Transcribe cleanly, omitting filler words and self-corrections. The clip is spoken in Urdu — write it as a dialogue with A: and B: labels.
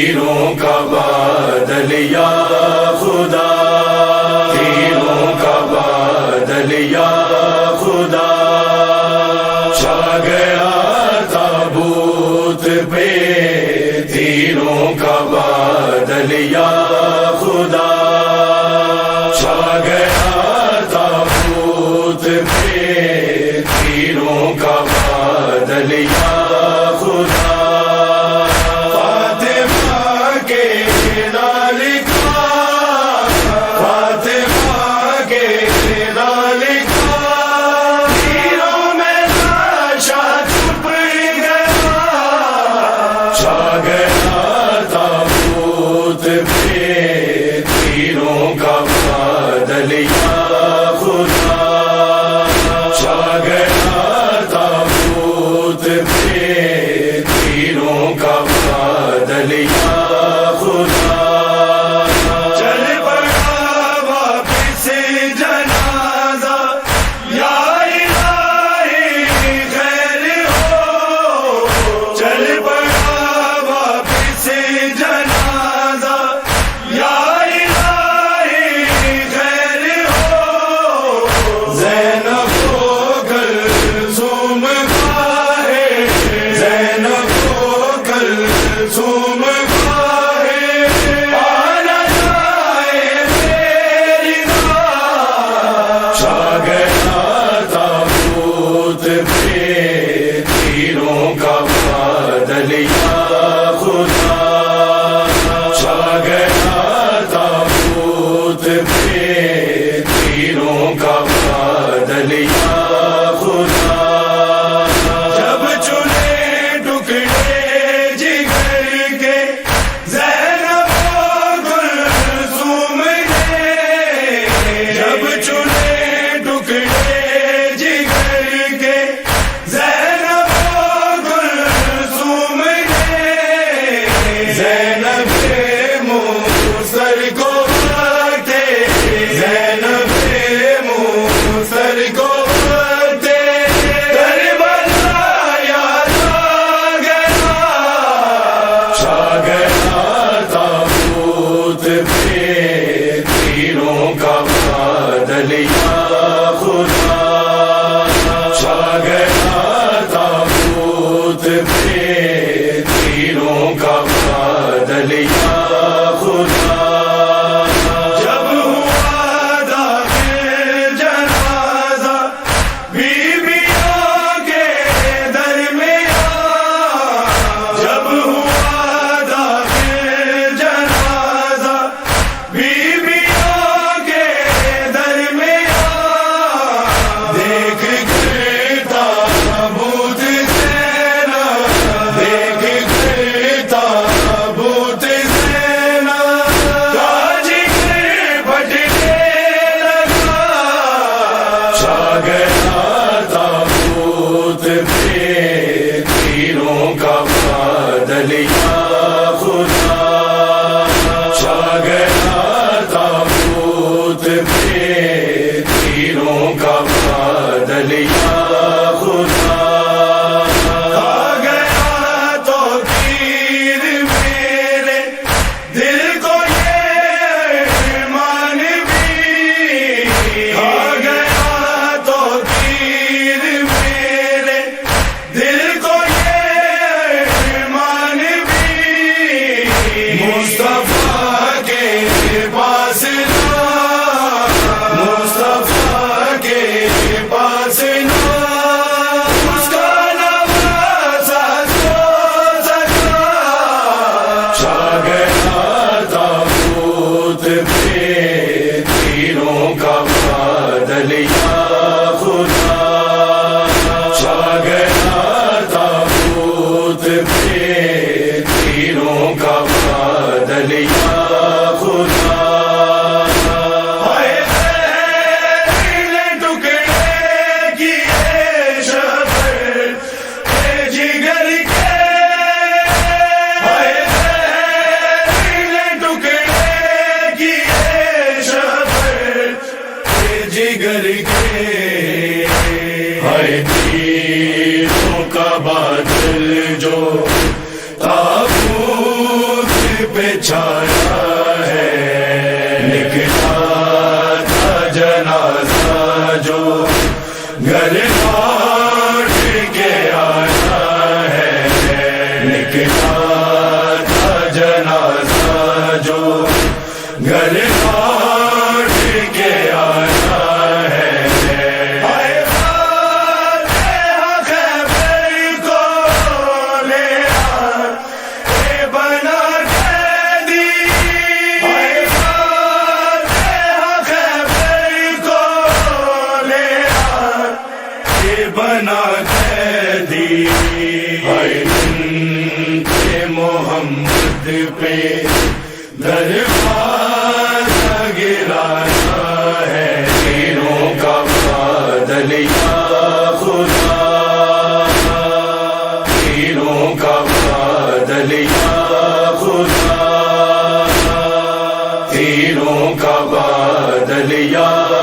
A: تیروں کا بادل یا خدا، تیروں کا بادل یا خدا، چھا گیا تابوت پہ تیروں کا بادل یا خدا، چھا گیا تابوت پہ تیروں کا بادل یا خدا، تیروں کا بادل یا خدا، چھا گیا تابوت پہ تیروں کا بادل یا خدا، چل پڑا واپس جنازہ یا الہی خیر ہو، چل پڑا واپس جنازہ یا تیروں کا بادل یا خدا، چھا گیا تابوت پہ تیروں کا بادل یا خدا، جب چنے ٹکڑے جگر کے زینب و کلثوم نے، جب چنے ٹکڑے جگر کے تیروں کا بادل یا خدا، چھا گیا تابوت پہ تیروں کا بادل یا خدا، جب ہوا داخل جنازہ بیویوں کے درمیان، جب ہوا داخل جنازہ بیویوں کے درمیان، دیکھ کر تابوت زینب، دیکھ کر تابوت زینب کا جگر پھٹنے لگا، چھا گیا تابوت پہ تیروں کا بادل یا خدا، چھا گیا تابوت پہ تیروں کا بادل یا خدا، آ گیا تو تیر میرے دل کو یہ مان بھی، آ گیا تو تیر میرے دل کو یہ مان بھی، مصطفیٰ کے پاس مصطفیٰ کے پاس اس کا نواسا سو سکا، چھا گیا تابوت پہ تیروں کا بادل یا خدا، چھا گیا تابوت پہ تیروں کا بادل یا خدا، جگر کے ہے تیروں کا بادل جو تابوت چھایا ہے نکلا تھا جنازہ جو گھر لوٹ کے آیا ہے نکلا تھا جنازہ جو گھر لوٹ کے آیا ہے بنا قیدی کے محمد پہ دروازہ گرایا ہے تیروں کا بادل یا خدا تیروں کا بادل یا خدا تیروں کا بادل یا